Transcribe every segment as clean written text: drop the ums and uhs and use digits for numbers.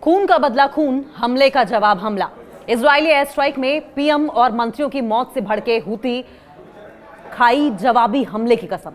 खून का बदला खून, हमले का जवाब हमला। इजरायली एयर स्ट्राइक में पीएम और मंत्रियों की मौत से भड़के हूती खाई जवाबी हमले की कसम।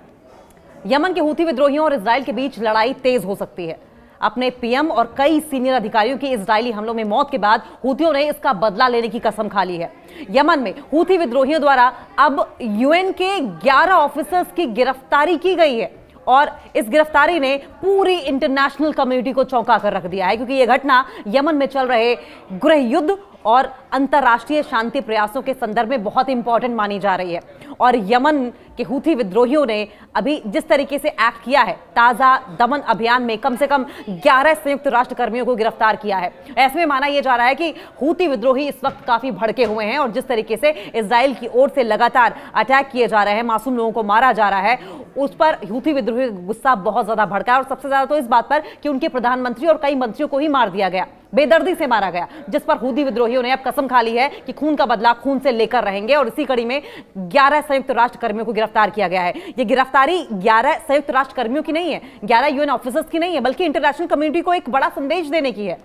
यमन के हूती विद्रोहियों और इजराइल के बीच लड़ाई तेज हो सकती है। अपने पीएम और कई सीनियर अधिकारियों की इजरायली हमलों में मौत के बाद हूतियों ने इसका बदला लेने की कसम खा ली है। यमन में हूती विद्रोहियों द्वारा अब यूएन के 11 ऑफिसर्स की गिरफ्तारी की गई है और इस गिरफ्तारी ने पूरी इंटरनेशनल कम्युनिटी को चौंका कर रख दिया है, क्योंकि यह घटना यमन में चल रहे गृह युद्ध और अंतर्राष्ट्रीय शांति प्रयासों के संदर्भ में बहुत इंपॉर्टेंट मानी जा रही है। और यमन के हूती विद्रोहियों ने अभी जिस तरीके से एक्ट किया है, ताजा दमन अभियान में कम से कम 11 संयुक्त राष्ट्र कर्मियों को गिरफ्तार किया है। ऐसे में माना यह जा रहा है कि हूती विद्रोही इस वक्त काफी भड़के हुए हैं और जिस तरीके से इजराइल की ओर से लगातार अटैक किए जा रहे हैं, मासूम लोगों को मारा जा रहा है, उस पर हूती विद्रोही गुस्सा बहुत ज्यादा भड़का है। और सबसे ज्यादा तो इस बात पर कि उनके प्रधानमंत्री और कई मंत्रियों को ही मार दिया गया, बेदर्दी से मारा गया, जिस पर हूती विद्रोहियों ने अब कसम खा ली है कि खून का बदला खून से लेकर रहेंगे। और इसी कड़ी में 11 संयुक्त राष्ट्र कर्मियों को गिरफ्तार किया गया है। यह गिरफ्तारी 11 संयुक्त राष्ट्र कर्मियों की नहीं है, 11 यूएन ऑफिसर्स की नहीं है, बल्कि इंटरनेशनल कम्युनिटी को एक बड़ा संदेश देने की है।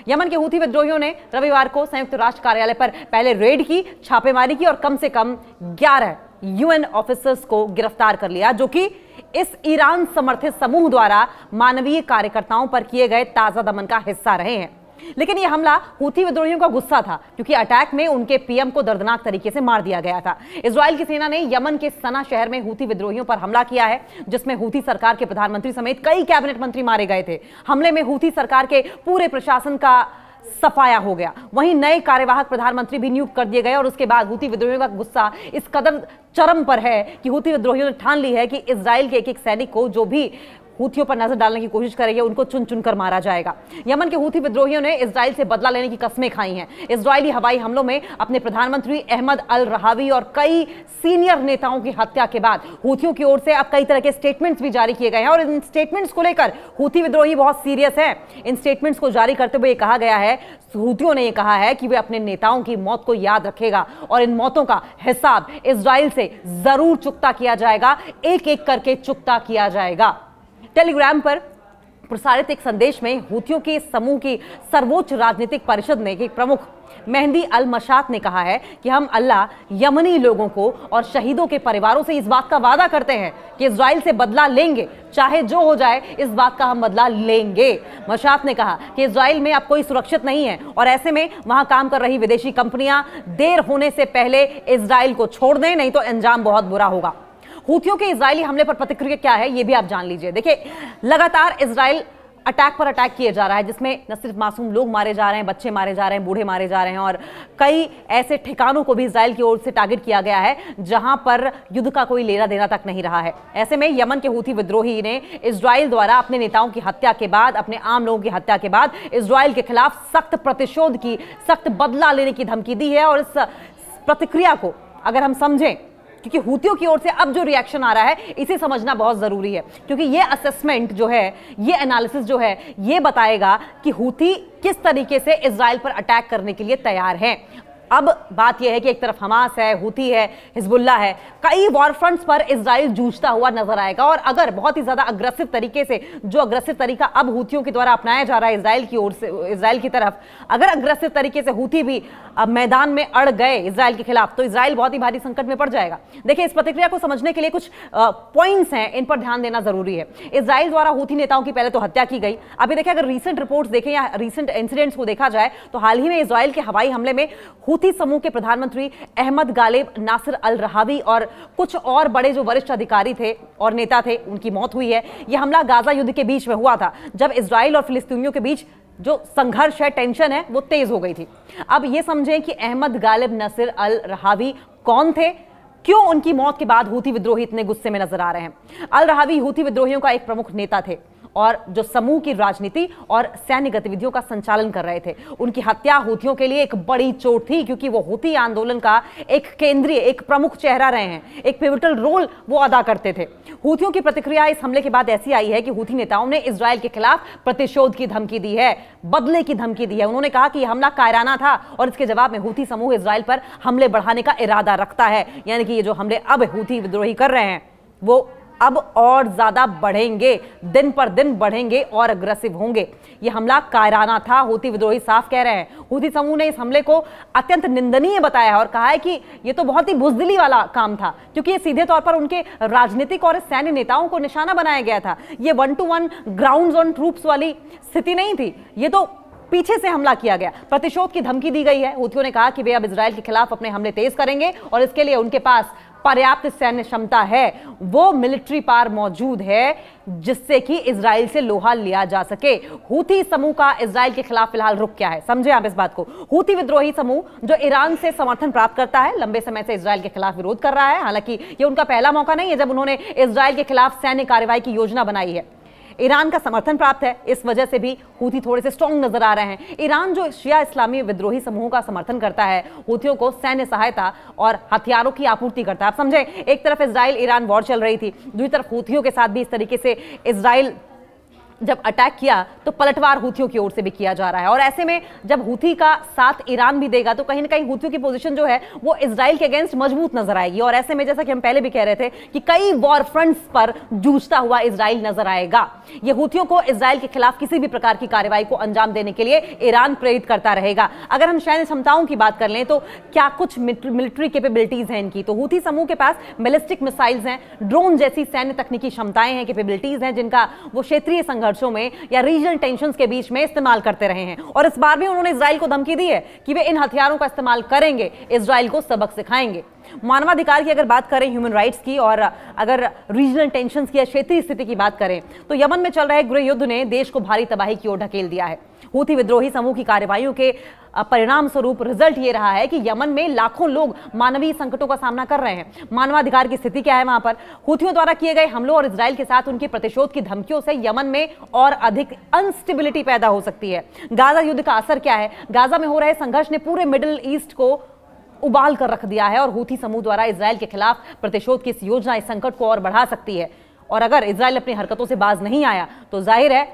यमन के हूती विद्रोहियों ने रविवार को संयुक्त राष्ट्र कार्यालय पर पहले रेड की, छापेमारी की और कम से कम 11 यूएन ऑफिसर्स को गिरफ्तार कर लिया, जो कि इस ईरान समर्थित समूह द्वारा मानवीय कार्यकर्ताओं पर किए गए ताजा दमन का हिस्सा रहे हैं। लेकिन यह हमला हूती विद्रोहियों का गुस्सा था, क्योंकि अटैक में उनके पीएम को दर्दनाक तरीके से मार दिया गया था। इजराइल की सेना ने यमन के सना शहर में हूती विद्रोहियों पर हमला किया है, जिसमें हूती सरकार के प्रधानमंत्री समेत कई कैबिनेट मंत्री मारे गए थे। हमले में हूती सरकार के पूरे प्रशासन का सफाया हो गया। वहीं नए कार्यवाहक प्रधानमंत्री भी नियुक्त कर दिए गए और उसके बाद हूती विद्रोहियों का गुस्सा इस कदर चरम पर है कि हूती विद्रोहियों ने ठान ली है कि इजराइल के एक सैनिक को जो भी हूथियों पर नजर डालने की कोशिश करेंगे, उनको चुन चुनकर मारा जाएगा। यमन के हूती विद्रोहियों ने इजराइल से बदला लेने की कस्में खाई हैं। इजरायली हवाई हमलों में अपने प्रधानमंत्री अहमद अल रहावी और कई सीनियर नेताओं की हत्या के बाद हूथियों की ओर से अब कई तरह के स्टेटमेंट्स भी जारी किए गए हैं और इन स्टेटमेंट्स को लेकर हूती विद्रोही बहुत सीरियस है। इन स्टेटमेंट्स को जारी करते हुए कहा गया है, हूतियों ने यह कहा है कि वे अपने नेताओं की मौत को याद रखेगा और इन मौतों का हिसाब इजराइल से जरूर चुकता किया जाएगा, एक एक करके चुकता किया जाएगा। टेलीग्राम पर प्रसारित एक संदेश में हूतियों के समूह की सर्वोच्च राजनीतिक परिषद ने एक प्रमुख मेहंदी अल मशात ने कहा है कि हम अल्लाह यमनी लोगों को और शहीदों के परिवारों से इस बात का वादा करते हैं कि इजराइल से बदला लेंगे, चाहे जो हो जाए, इस बात का हम बदला लेंगे। मशात ने कहा कि इजराइल में अब कोई सुरक्षित नहीं है और ऐसे में वहां काम कर रही विदेशी कंपनियां देर होने से पहले इजराइल को छोड़ दें, नहीं तो अंजाम बहुत बुरा होगा। हूथियों के इजरायली हमले पर प्रतिक्रिया क्या है, यह भी आप जान लीजिए। देखिए, लगातार इजराइल अटैक पर अटैक किए जा रहा है, जिसमें न सिर्फ मासूम लोग मारे जा रहे हैं, बच्चे मारे जा रहे हैं, बूढ़े मारे जा रहे हैं और कई ऐसे ठिकानों को भी इजराइल की ओर से टारगेट किया गया है जहां पर युद्ध का कोई लेना देना तक नहीं रहा है। ऐसे में यमन के हूती विद्रोही ने इजराइल द्वारा अपने नेताओं की हत्या के बाद, अपने आम लोगों की हत्या के बाद इजराइल के खिलाफ सख्त प्रतिशोध की, सख्त बदला लेने की धमकी दी है। और इस प्रतिक्रिया को अगर हम समझें, क्योंकि हूतियों की ओर से अब जो रिएक्शन आ रहा है इसे समझना बहुत जरूरी है, क्योंकि ये असेसमेंट जो है, ये एनालिसिस जो है, ये बताएगा कि हूती किस तरीके से इजराइल पर अटैक करने के लिए तैयार हैं। अब बात यह है कि एक तरफ हमास है, हूती है, हिजबुल्लाह है, कई वॉर फ्रंट्स पर इजराइल जूझता हुआ नजर आएगा। और अगर बहुत ही ज्यादा अग्रेसिव तरीके से, जो अग्रेसिव तरीका अब हूतियों के द्वारा अपनाया जा रहा है इजराइल की ओर से, इजराइल की तरफ, अगर अग्रेसिव तरीके से हूती भी मैदान में अड़ गए इजराइल के खिलाफ, तो इजराइल बहुत ही भारी संकट में पड़ जाएगा। देखिए, इस प्रतिक्रिया को समझने के लिए कुछ पॉइंट्स हैं, इन पर ध्यान देना जरूरी है। इजराइल द्वारा हूती नेताओं की पहले तो हत्या की गई। अभी देखिए, अगर रीसेंट रिपोर्ट्स देखें या रीसेंट इंसिडेंट्स को देखा जाए तो हाल ही में इजराइल के हवाई हमले में हूती समूह के प्रधानमंत्री अहमद गालिब नासिर अल रहावी और कुछ और बड़े जो वरिष्ठ अधिकारी थे और नेता थे, उनकी मौत हुई है। यह हमला गाजा युद्ध के बीच में हुआ था, जब इजराइल और फिलिस्तीनियों के बीच जो संघर्ष है, टेंशन है, वो तेज हो गई थी। अब ये समझें कि अहमद गालिब नासिर अल रहावी कौन थे, क्यों उनकी मौत के बाद हूती विद्रोही इतने गुस्से में नजर आ रहे हैं। अल रहावी हूती विद्रोहियों का एक प्रमुख नेता थे और जो समूह की राजनीति और सैन्य गतिविधियों का संचालन कर रहे थे। उनकी हत्या हूथियों के लिए एक बड़ी चोट थी, क्योंकि वो हूती आंदोलन का एक केंद्रीय, एक प्रमुख चेहरा रहे हैं, एक पिवटल रोल वो अदा करते थे। हूथियों की प्रतिक्रिया इस हमले के बाद ऐसी आई है कि हूती नेताओं ने इजराइल के खिलाफ प्रतिशोध की धमकी दी है, बदले की धमकी दी है। उन्होंने कहा कि यह हमला कायराना था और इसके जवाब में हूती समूह इजराइल पर हमले बढ़ाने का इरादा रखता है। यानी कि ये जो हमले अब हूती विद्रोही कर रहे हैं वो अब और ज्यादा बढ़ेंगे, दिन पर दिन बढ़ेंगे और अग्रेसिव होंगे। यह हमला कायराना था, हूथी विद्रोही साफ कह रहे हैं। हूथी समूह ने इस हमले को अत्यंत निंदनीय बताया है और कहा है कि यह तो बहुत ही बुजदिली वाला काम था, क्योंकि यह सीधे तौर पर उनके राजनीतिक और सैन्य नेताओं को निशाना बनाया गया था। यह 1-to-1 ग्राउंड ऑन ट्रूप्स वाली स्थिति नहीं थी, ये तो पीछे से हमला किया गया, प्रतिशोध की धमकी दी गई है। हूथियों ने कहा कि वे अब इजराइल के खिलाफ अपने हमले तेज करेंगे और इसके लिए उनके पास पर्याप्त सैन्य क्षमता है, वो मिलिट्री पावर मौजूद है जिससे कि इजराइल से लोहा लिया जा सके। हूथी समूह का इजराइल के खिलाफ फिलहाल रुख क्या है, समझे आप इस बात को। हूथी विद्रोही समूह जो ईरान से समर्थन प्राप्त करता है, लंबे समय से इजराइल के खिलाफ विरोध कर रहा है। हालांकि ये उनका पहला मौका नहीं है जब उन्होंने इजराइल के खिलाफ सैन्य कार्रवाई की योजना बनाई है। ईरान का समर्थन प्राप्त है, इस वजह से भी हूथी थोड़े से स्ट्रांग नजर आ रहे हैं। ईरान जो शिया इस्लामी विद्रोही समूहों का समर्थन करता है, हूथियों को सैन्य सहायता और हथियारों की आपूर्ति करता है। आप समझे, एक तरफ इजराइल ईरान वॉर चल रही थी, दूसरी तरफ हूथियों के साथ भी इस तरीके से इजराइल जब अटैक किया तो पलटवार हूथियों की ओर से भी किया जा रहा है। और ऐसे में जब हूथी का साथ ईरान भी देगा तो कहीं ना कहीं हूथियों की पोजीशन जो है वो इजराइल के अगेंस्ट मजबूत नजर आएगी। और ऐसे में जैसा कि हम पहले भी कह रहे थे कि कई वॉर फ्रंट्स पर जूझता हुआ इजराइल नजर आएगा। ये हूथियों को इजराइल के खिलाफ किसी भी प्रकार की कार्रवाई को अंजाम देने के लिए ईरान प्रेरित करता रहेगा। अगर हम सैन्य क्षमताओं की बात कर लें तो क्या कुछ मिलिट्री कैपेबिलिटीज हैं इनकी, तो हूथी समूह के पास बैलिस्टिक मिसाइल्स हैं, ड्रोन जैसी सैन्य तकनीकी क्षमताएं हैं, कैपेबिलिटीज हैं, जिनका वो क्षेत्रीय संघर्षों में या रीजनल टेंशंस के बीच में इस्तेमाल करते रहे हैं। और इस बार भी उन्होंने इजराइल को धमकी दी है कि वे इन हथियारों का इस्तेमाल करेंगे, इजराइल को सबक सिखाएंगे। मानवाधिकार की अगर बात करें, ह्यूमन राइट्स की, और अगर रीजनल टेंशंस की या क्षेत्रीय स्थिति की बात करें तो यमन में चल रहे गृह युद्ध ने देश को भारी तबाही की ओर ढकेल दिया है। हूथी विद्रोही समूह की कार्रवाइयों के परिणाम स्वरूप रिजल्ट ये रहा है कि यमन में लाखों लोग मानवीय संकटों का सामना कर रहे हैं। मानवाधिकार की स्थिति क्या है वहां पर? हूथियों द्वारा किए गए हमलों और इजराइल के साथ उनके प्रतिशोध की धमकियों से यमन में और अधिक अनस्टेबिलिटी पैदा हो सकती है। गाजा युद्ध का असर क्या है? गाजा में हो रहे संघर्ष ने पूरे मिडिल ईस्ट को उबाल कर रख दिया है और हूथी समूह द्वारा इजराइल के खिलाफ प्रतिशोध की इस योजना इस संकट को और बढ़ा सकती है। और अगर इजराइल अपनी हरकतों से बाज नहीं आया तो जाहिर है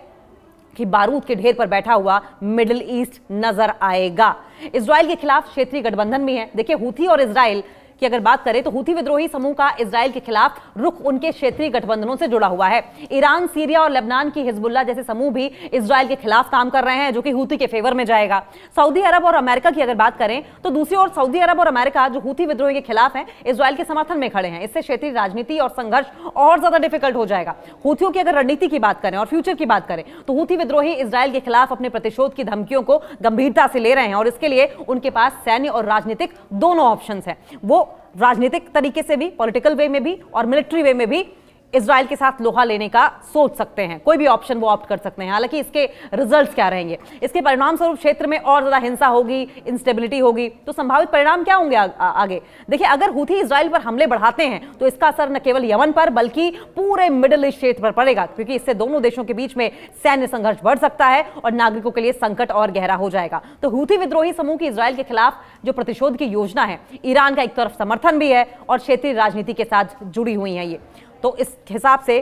कि बारूद के ढेर पर बैठा हुआ मिडिल ईस्ट नजर आएगा। इजराइल के खिलाफ क्षेत्रीय गठबंधन भी है। देखिए, हूथी और इजराइल की अगर बात करें तो हूथी विद्रोही समूह का इजराइल के खिलाफ रुख उनके क्षेत्रीय गठबंधनों से जुड़ा हुआ है। ईरान, सीरिया और लेबनान की हिजबुल्लाह जैसे समूह भी इजराइल के खिलाफ काम कर रहे हैं, जो कि हूथी के फेवर में जाएगा। सऊदी अरब और अमेरिका की अगर बात करें तो दूसरी ओर सऊदी अरब और अमेरिका जो हूथी विद्रोही के खिलाफ हैं, इजराइल के समर्थन में खड़े हैं। इससे क्षेत्रीय राजनीति और संघर्ष और ज्यादा डिफिकल्ट हो जाएगा। हूथियों की अगर रणनीति की बात करें और फ्यूचर की बात करें तो हूथी विद्रोही इजराइल के खिलाफ अपने प्रतिशोध की धमकियों को गंभीरता से ले रहे हैं और इसके लिए उनके पास सैन्य और राजनीतिक दोनों ऑप्शंस हैं। वो राजनीतिक तरीके से भी, पॉलिटिकल वे में भी और मिलिट्री वे में भी इजराइल के साथ लोहा लेने का सोच सकते हैं। कोई भी ऑप्शन वो ऑप्ट कर सकते हैं। हालांकि इसके रिजल्ट्स क्या रहेंगे, इसके परिणाम स्वरूप क्षेत्र में और ज्यादा हिंसा होगी, इंस्टेबिलिटी होगी, तो संभावित परिणाम क्या होंगे आगे? देखिए, अगर हूथी इजराइल पर हमले बढ़ाते हैं तो इसका असर न केवल यमन पर बल्कि पूरे मिडिल ईस्ट क्षेत्र पर पड़ेगा, क्योंकि इससे दोनों देशों के बीच में सैन्य संघर्ष बढ़ सकता है और नागरिकों के लिए संकट और गहरा हो जाएगा। तो हूथी विद्रोही समूह की इजराइल के खिलाफ जो प्रतिशोध की योजना है, ईरान का एक तरफ समर्थन भी है और क्षेत्रीय राजनीति के साथ जुड़ी हुई है ये। तो इस हिसाब से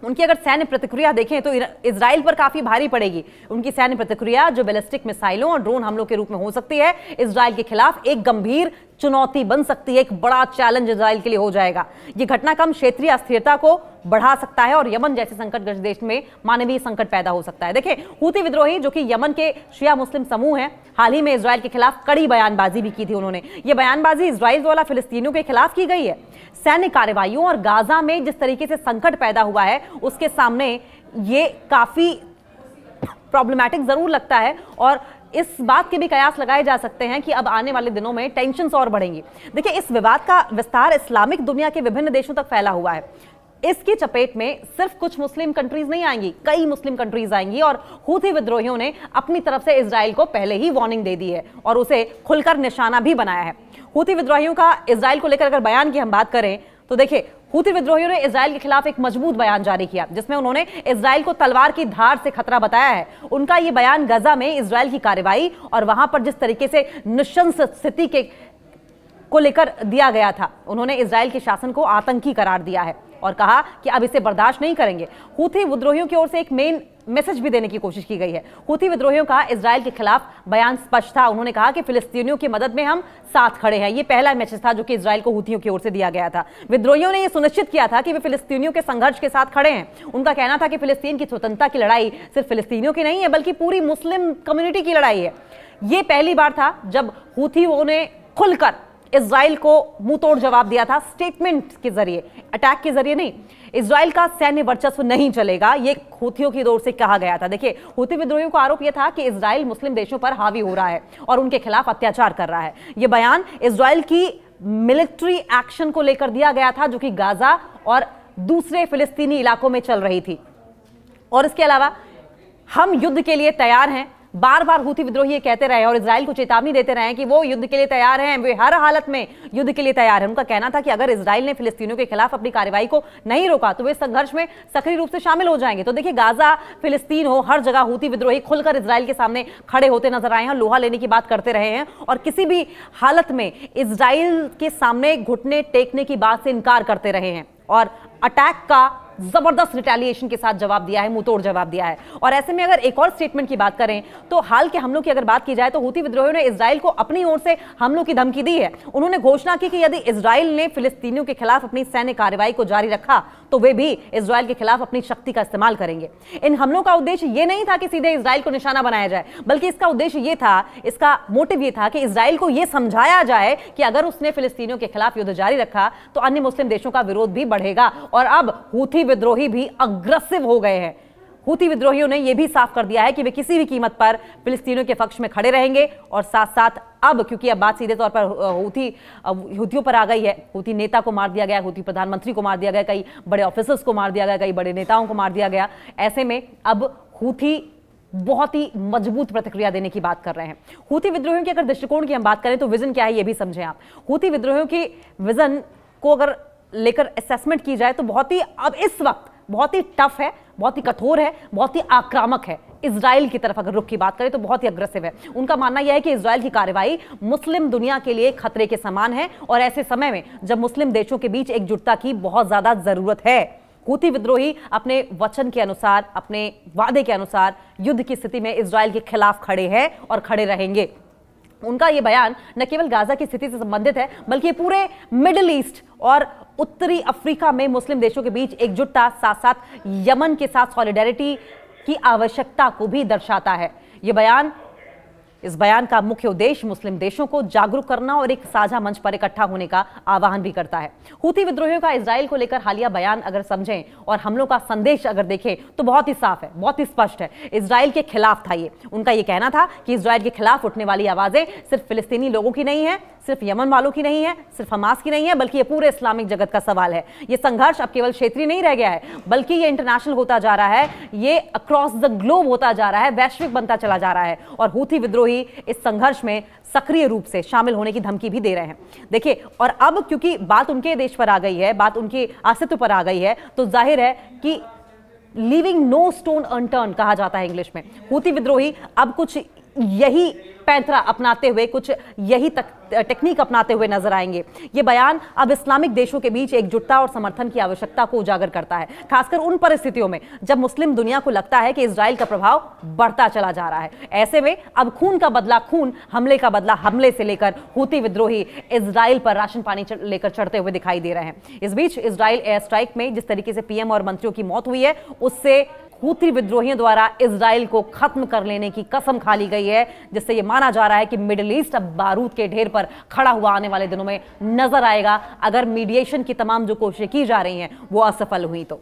उनकी अगर सैन्य प्रतिक्रिया देखें तो इजराइल पर काफी भारी पड़ेगी। उनकी सैन्य प्रतिक्रिया जो बैलिस्टिक मिसाइलों और ड्रोन हमलों के रूप में हो सकती है, इजराइल के खिलाफ एक गंभीर चुनौती बन सकती है, एक बड़ा चैलेंज इजराइल के लिए हो जाएगा। यह घटनाक्रम क्षेत्रीय अस्थिरता को बढ़ा सकता है और यमन जैसे संकटग्रस्त देश में मानवीय संकट पैदा हो सकता है। देखिए, हूथी विद्रोही जो कि यमन के शिया मुस्लिम समूह हैं, हाल ही में इजराइल के खिलाफ कड़ी बयानबाजी भी की थी उन्होंने। ये बयानबाजी इजराइल द्वारा फिलिस्तीनियों के खिलाफ की गई है। सैन्य कार्रवाइयों और गाजा में जिस तरीके से संकट पैदा हुआ है उसके सामने ये काफी प्रॉब्लमैटिक जरूर लगता है और इस बात के भी कयास लगाए जा सकते हैं कि अब आने वाले दिनों में टेंशन्स और बढ़ेंगी। देखिए, इस विवाद का विस्तार इस्लामिक दुनिया के विभिन्न देशों तक फैला हुआ है। इसकी चपेट में सिर्फ कुछ मुस्लिम कंट्रीज नहीं आएंगी, कई मुस्लिम कंट्रीज आएंगी और हूथी विद्रोहियों ने अपनी तरफ से इजराइल को पहले ही वार्निंग दे दी है और उसे खुलकर निशाना भी बनाया है। हूथी विद्रोहियों का इजराइल को लेकर अगर बयान की हम बात करें तो देखिए, हूथी विद्रोहियों ने इजराइल के खिलाफ एक मजबूत बयान जारी किया जिसमें उन्होंने इजराइल को तलवार की धार से खतरा बताया है। उनका यह बयान गजा में इजराइल की कार्रवाई और वहां पर जिस तरीके से नृशंस स्थिति के को लेकर दिया गया था, उन्होंने इजराइल के शासन को आतंकी करार दिया है और कहा कि अब इसे बर्दाश्त नहीं करेंगे। हूथी विद्रोहियों की ओर से एक मेन मैसेज भी देने की कोशिश की गई है। हूथी विद्रोहियों का इजराइल के खिलाफ बयान स्पष्ट था। उन्होंने कहा कि फिलिस्तीनियों की मदद में हम साथ खड़े हैं। यह पहला मैसेज था जो कि इजराइल को हूथियों की ओर से दिया गया था। विद्रोहियों ने यह सुनिश्चित किया था कि वे फिलिस्तीनियों के संघर्ष के साथ खड़े हैं। उनका कहना था कि फिलिस्तीन की स्वतंत्रता की लड़ाई सिर्फ फिलिस्तीनियों की नहीं है बल्कि पूरी मुस्लिम कम्युनिटी की लड़ाई है। यह पहली बार था जब हूथियों ने खुलकर इजराइल को मुंहतोड़ जवाब दिया था, स्टेटमेंट के जरिए, अटैक के जरिए नहीं। इजराइल का सैन्य वर्चस्व नहीं चलेगा, यह हूथियों की ओर से कहा गया था। देखिए, हूथी विद्रोहियों का आरोप यह था कि इजराइल मुस्लिम देशों पर हावी हो रहा है और उनके खिलाफ अत्याचार कर रहा है। यह बयान इजराइल की मिलिट्री एक्शन को लेकर दिया गया था जो कि गाजा और दूसरे फिलिस्तीनी इलाकों में चल रही थी। और इसके अलावा हम युद्ध के लिए तैयार हैं, बार बार हूथी विद्रोही ये कहते रहे और इजराइल को चेतावनी देते रहे कि वो युद्ध के लिए तैयार हैं, वे हर हालत में युद्ध के लिए तैयार हैं। उनका कहना था कि अगर इजराइल ने फिलिस्तीनियों के खिलाफ अपनी कार्रवाई को नहीं रोका तो वे संघर्ष में सक्रिय रूप से शामिल हो जाएंगे। तो देखिए, गाजा, फिलिस्तीन हो, हर जगह हूथी विद्रोही खुलकर इजराइल के सामने खड़े होते नजर आए हैं, लोहा लेने की बात करते रहे हैं और किसी भी हालत में इजराइल के सामने घुटने टेकने की बात से इनकार करते रहे हैं और अटैक का जबरदस्त रिटेलिएशन के साथ जवाब दिया है, मुंहतोड़ जवाब दिया है। और ऐसे में अगर एक और स्टेटमेंट की बात करें तो हाल के हमलों की अगर बात की जाए तो हूथी विद्रोहियों ने इजराइल को अपनी ओर से हमलों की धमकी दी है। उन्होंने घोषणा की कि यदि इजराइल ने फिलिस्तीनियों के खिलाफ अपनी सैन्य कार्रवाई को जारी रखा तो वे भी इजराइल के खिलाफ अपनी शक्ति का इस्तेमाल करेंगे। इन हमलों का उद्देश्य यह नहीं था कि सीधे इजराइल को निशाना बनाया जाए, बल्कि इसका उद्देश्य यह था, इसका मोटिव यह था कि इजराइल को यह समझाया जाए कि अगर उसने फिलिस्तीनियों के खिलाफ युद्ध जारी रखा तो अन्य मुस्लिम देशों का विरोध भी बढ़ेगा। और अब हूथी विद्रोही भी अग्रेसिव हो गए हैं। हूथी विद्रोहियों ने यह भी साफ कर दिया है कि वे किसी भी कीमत पर फिलिस्तीनियों के पक्ष में खड़े रहेंगे और साथ साथ अब क्योंकि अब बात सीधे तौर पर हूथियों पर आ गई है, हूथी नेता को मार दिया गया, हूथी प्रधानमंत्री को मार दिया गया, कई बड़े ऑफिसर्स को मार दिया गया, कई बड़े नेताओं को मार दिया गया। ऐसे में अब हूथी बहुत ही मजबूत प्रतिक्रिया देने की बात कर रहे हैं। हूथी विद्रोहियों के अगर दृष्टिकोण की हम बात करें तो विजन क्या है ये भी समझें आप। हूथी विद्रोहियों की विजन को अगर लेकर असेसमेंट की जाए तो बहुत ही अब इस वक्त बहुत ही टफ है, बहुत ही कठोर है, बहुत ही आक्रामक है। इजराइल की तरफ अगर रुख की बात करें तो बहुत ही अग्रेसिव है। उनका मानना यह है कि इजराइल की कार्रवाई मुस्लिम दुनिया के लिए खतरे के समान है और ऐसे समय में जब मुस्लिम देशों के बीच एकजुटता की बहुत ज्यादा जरूरत है। हूथी विद्रोही अपने वचन के अनुसार, अपने वादे के अनुसार युद्ध की स्थिति में इजराइल के खिलाफ खड़े हैं और खड़े रहेंगे। उनका यह बयान न केवल गाजा की स्थिति से संबंधित है बल्कि पूरे मिडिल ईस्ट और उत्तरी अफ्रीका में मुस्लिम देशों के बीच एकजुटता, साथ साथ यमन के साथ सॉलिडेरिटी की आवश्यकता को भी दर्शाता है। इस बयान का मुख्य उद्देश्य मुस्लिम देशों को जागरूक करना और एक साझा मंच पर इकट्ठा होने का आह्वान भी करता है। हूथी विद्रोहियों का इजराइल को लेकर हालिया बयान अगर समझें और हमलों का संदेश अगर देखें तो बहुत ही साफ है, बहुत ही स्पष्ट है। इजराइल के खिलाफ था ये। उनका ये कहना था कि इजराइल के खिलाफ उठने वाली आवाजें सिर्फ फिलिस्तीनी लोगों की नहीं है, सिर्फ यमन वालों की नहीं है, सिर्फ हमास की नहीं है, बल्कि ये पूरे इस्लामिक जगत का सवाल है। ये संघर्ष अब केवल क्षेत्रीय नहीं रह गया है बल्कि ये इंटरनेशनल होता जा रहा है, ये अक्रॉस द ग्लोब होता जा रहा है, वैश्विक बनता चला जा रहा है। और हूथी विद्रोही इस संघर्ष में सक्रिय रूप से शामिल होने की धमकी भी दे रहे हैं। देखिए, और अब क्योंकि बात उनके देश पर आ गई है, बात उनके अस्तित्व पर आ गई है, तो जाहिर है कि लीविंग नो स्टोन अनटर्न कहा जाता है इंग्लिश में। हूथी विद्रोही अब कुछ यही पैंतरा अपनाते हुए, कुछ यही टेक्निक अपनाते हुए नजर आएंगे। ये बयान अब इस्लामिक देशों के बीच एकजुटता और समर्थन की आवश्यकता को उजागर करता है, खासकर उन परिस्थितियों में जब मुस्लिम दुनिया को लगता है कि इजराइल का प्रभाव बढ़ता चला जा रहा है। ऐसे में अब खून का बदला खून, हमले का बदला हमले से लेकर हूथी विद्रोही इजराइल पर राशन पानी लेकर चढ़ते हुए दिखाई दे रहे हैं। इस बीच इजराइल एयर स्ट्राइक में जिस तरीके से पीएम और मंत्रियों की मौत हुई है, उससे हूथी विद्रोहियों द्वारा इजराइल को खत्म कर लेने की कसम खा ली गई है, जिससे यह माना जा रहा है कि मिडिल ईस्ट अब बारूद के ढेर पर खड़ा हुआ आने वाले दिनों में नजर आएगा अगर मीडिएशन की तमाम जो कोशिशें की जा रही हैं वो असफल हुई तो।